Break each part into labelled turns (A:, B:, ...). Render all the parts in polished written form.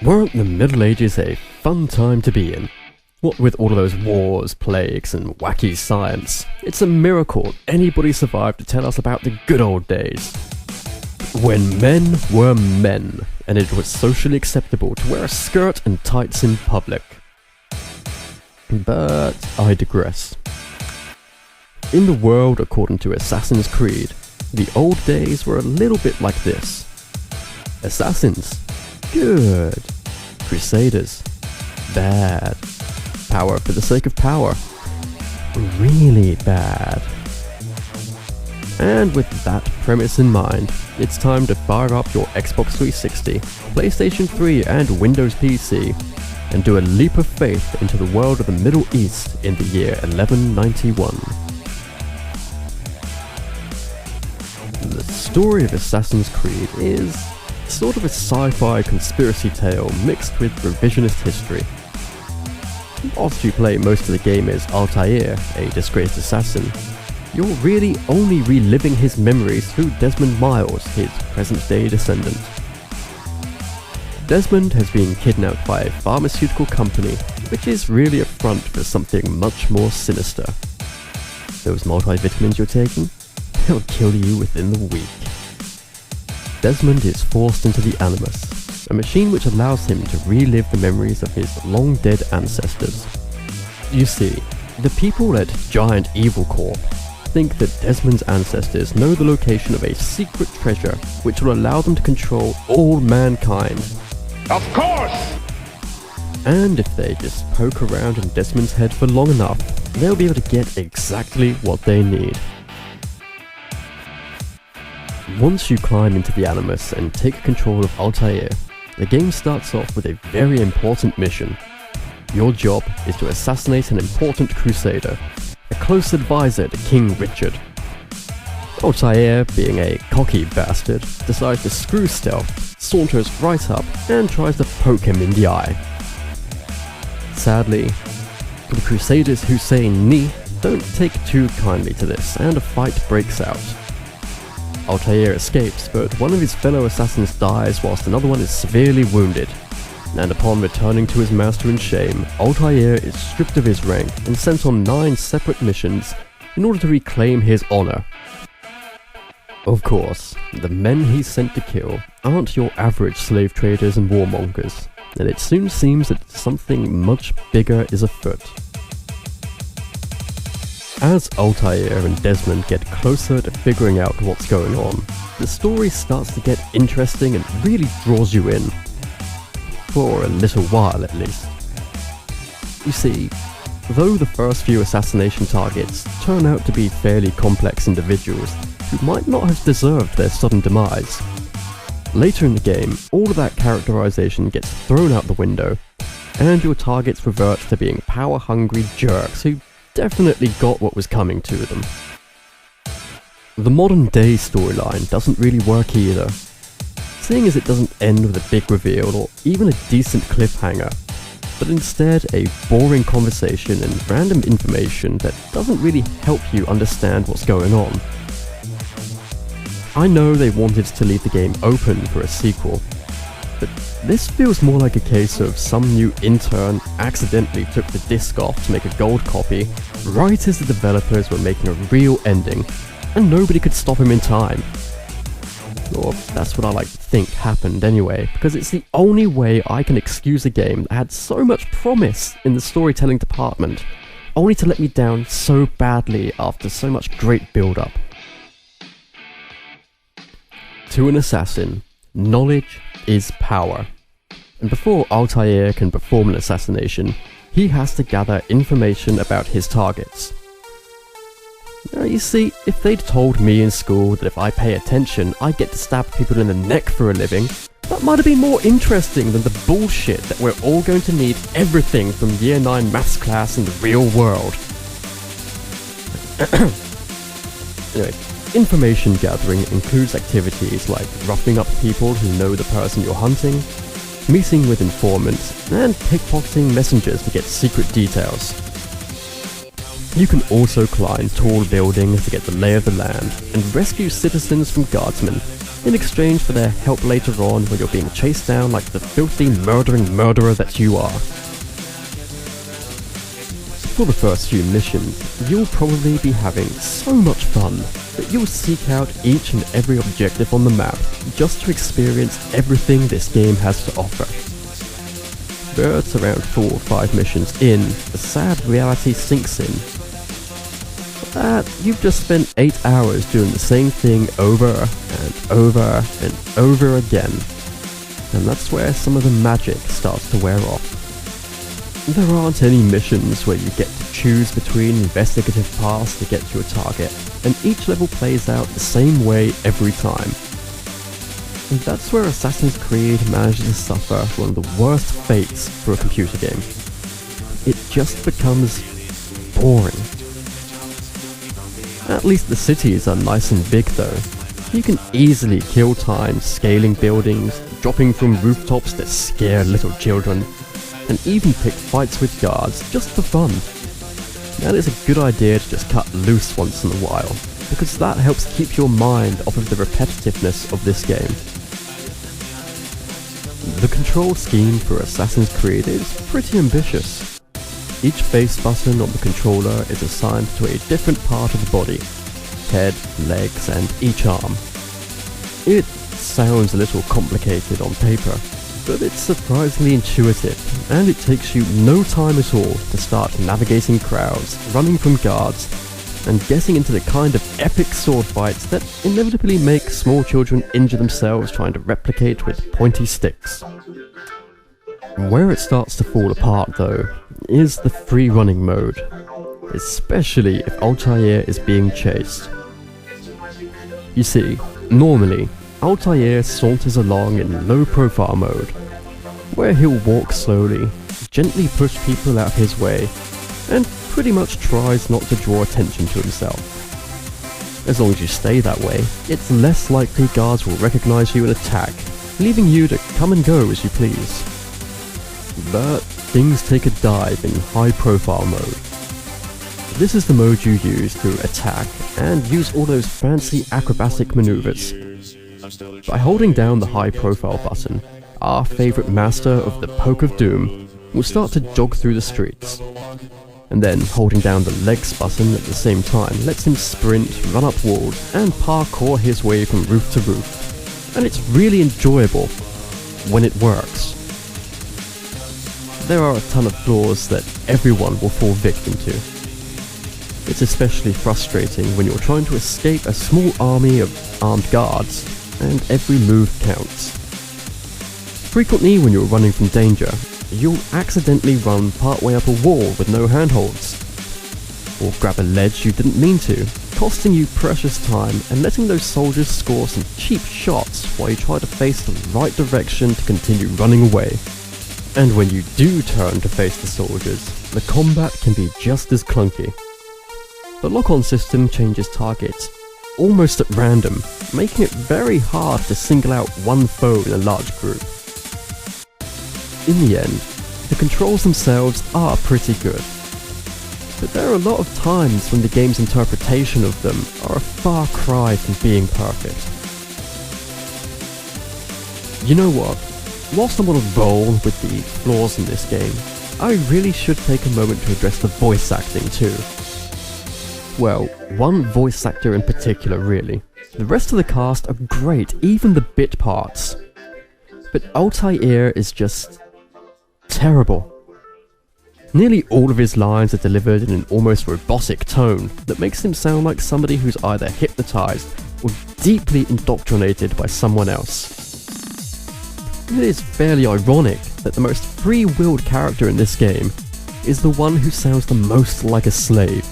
A: Weren't the Middle Ages a fun time to be in? What with all of those wars, plagues, and wacky science, it's a miracle anybody survived to tell us about the good old days. When men were men, and it was socially acceptable to wear a skirt and tights in public. But I digress. In the world according to Assassin's Creed, the old days were a little bit like this. Assassins, good. Crusaders, bad. Power for the sake of power, really bad. And with that premise in mind, it's time to fire up your Xbox 360, PlayStation 3 and Windows PC, and do a leap of faith into the world of the Middle East in the year 1191. The story of Assassin's Creed is sort of a sci-fi conspiracy tale mixed with revisionist history. Whilst you play most of the game as Altaïr, a disgraced assassin, you're really only reliving his memories through Desmond Miles, his present-day descendant. Desmond has been kidnapped by a pharmaceutical company, which is really a front for something much more sinister. Those multivitamins you're taking? They'll kill you within the week. Desmond is forced into the Animus, a machine which allows him to relive the memories of his long-dead ancestors. You see, the people at Giant Evil Corp think that Desmond's ancestors know the location of a secret treasure which will allow them to control all mankind.
B: Of course!
A: And if they just poke around in Desmond's head for long enough, they'll be able to get exactly what they need. Once you climb into the Animus and take control of Altaïr, the game starts off with a very important mission. Your job is to assassinate an important crusader, a close advisor to King Richard. Altaïr, being a cocky bastard, decides to screw stealth, saunters right up, and tries to poke him in the eye. Sadly, the Crusaders who say "ni" don't take too kindly to this, and a fight breaks out. Altaïr escapes, but one of his fellow assassins dies whilst another one is severely wounded, and upon returning to his master in shame, Altaïr is stripped of his rank and sent on 9 separate missions in order to reclaim his honour. Of course, the men he's sent to kill aren't your average slave traders and warmongers, and it soon seems that something much bigger is afoot. As Altaïr and Desmond get closer to figuring out what's going on, the story starts to get interesting and really draws you in. For a little while at least. You see, though the first few assassination targets turn out to be fairly complex individuals who might not have deserved their sudden demise, later in the game, all of that characterization gets thrown out the window, and your targets revert to being power-hungry jerks who definitely got what was coming to them. The modern day storyline doesn't really work either, seeing as it doesn't end with a big reveal or even a decent cliffhanger, but instead a boring conversation and random information that doesn't really help you understand what's going on. I know they wanted to leave the game open for a sequel, but this feels more like a case of some new intern accidentally took the disc off to make a gold copy right as the developers were making a real ending, and nobody could stop him in time. Or that's what I like to think happened anyway, because it's the only way I can excuse a game that had so much promise in the storytelling department, only to let me down so badly after so much great build-up. To an assassin, knowledge is power. And before Altaïr can perform an assassination, he has to gather information about his targets. Now you see, if they'd told me in school that if I pay attention I get to stab people in the neck for a living, that might have been more interesting than the bullshit that we're all going to need everything from Year 9 maths class in the real world. Anyway, information gathering includes activities like roughing up people who know the person you're hunting, meeting with informants, and pickpocketing messengers to get secret details. You can also climb tall buildings to get the lay of the land, and rescue citizens from guardsmen, in exchange for their help later on when you're being chased down like the filthy murdering murderer that you are. For the first few missions, you'll probably be having so much fun that you'll seek out each and every objective on the map just to experience everything this game has to offer. But around 4 or 5 missions in, the sad reality sinks in that you've just spent 8 hours doing the same thing over and over and over again, and that's where some of the magic starts to wear off. There aren't any missions where you get to choose between investigative paths to get to your target, and each level plays out the same way every time. And that's where Assassin's Creed manages to suffer one of the worst fates for a computer game. It just becomes boring. At least the cities are nice and big though. You can easily kill time scaling buildings, dropping from rooftops that scare little children, and even pick fights with guards just for fun. Now it's a good idea to just cut loose once in a while, because that helps keep your mind off of the repetitiveness of this game. The control scheme for Assassin's Creed is pretty ambitious. Each face button on the controller is assigned to a different part of the body: head, legs, and each arm. It sounds a little complicated on paper, but it's surprisingly intuitive, and it takes you no time at all to start navigating crowds, running from guards, and getting into the kind of epic sword fights that inevitably make small children injure themselves trying to replicate with pointy sticks. Where it starts to fall apart though, is the free running mode, especially if Altaïr is being chased. You see, normally, Altaïr saunters along in low profile mode, where he'll walk slowly, gently push people out of his way, and pretty much tries not to draw attention to himself. As long as you stay that way, it's less likely guards will recognize you and attack, leaving you to come and go as you please. But things take a dive in high profile mode. This is the mode you use to attack and use all those fancy acrobatic maneuvers. By holding down the high profile button, our favourite master of the Poke of Doom will start to jog through the streets. And then holding down the legs button at the same time lets him sprint, run up walls, and parkour his way from roof to roof. And it's really enjoyable when it works. There are a ton of flaws that everyone will fall victim to. It's especially frustrating when you're trying to escape a small army of armed guards, and every move counts. Frequently when you're running from danger, you'll accidentally run partway up a wall with no handholds, or grab a ledge you didn't mean to, costing you precious time and letting those soldiers score some cheap shots while you try to face the right direction to continue running away. And when you do turn to face the soldiers, the combat can be just as clunky. The lock-on system changes targets almost at random, making it very hard to single out one foe in a large group. In the end, the controls themselves are pretty good, but there are a lot of times when the game's interpretation of them are a far cry from being perfect. You know what? Whilst I'm on a roll with the flaws in this game, I really should take a moment to address the voice acting too. Well, one voice actor in particular really. The rest of the cast are great, even the bit parts. But Altaïr is just terrible. Nearly all of his lines are delivered in an almost robotic tone that makes him sound like somebody who's either hypnotized or deeply indoctrinated by someone else. It is fairly ironic that the most free-willed character in this game is the one who sounds the most like a slave.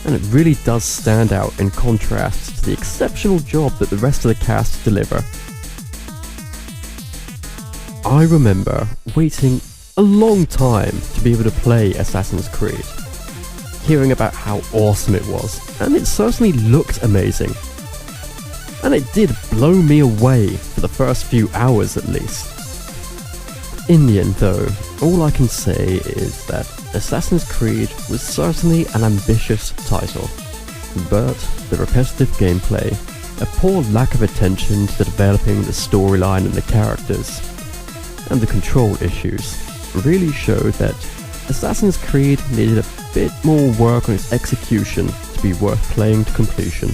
A: And it really does stand out in contrast to the exceptional job that the rest of the cast deliver. I remember waiting a long time to be able to play Assassin's Creed, hearing about how awesome it was, and it certainly looked amazing. And it did blow me away for the first few hours at least. In the end though, all I can say is that Assassin's Creed was certainly an ambitious title, but the repetitive gameplay, a poor lack of attention to developing the storyline and the characters, and the control issues really showed that Assassin's Creed needed a bit more work on its execution to be worth playing to completion.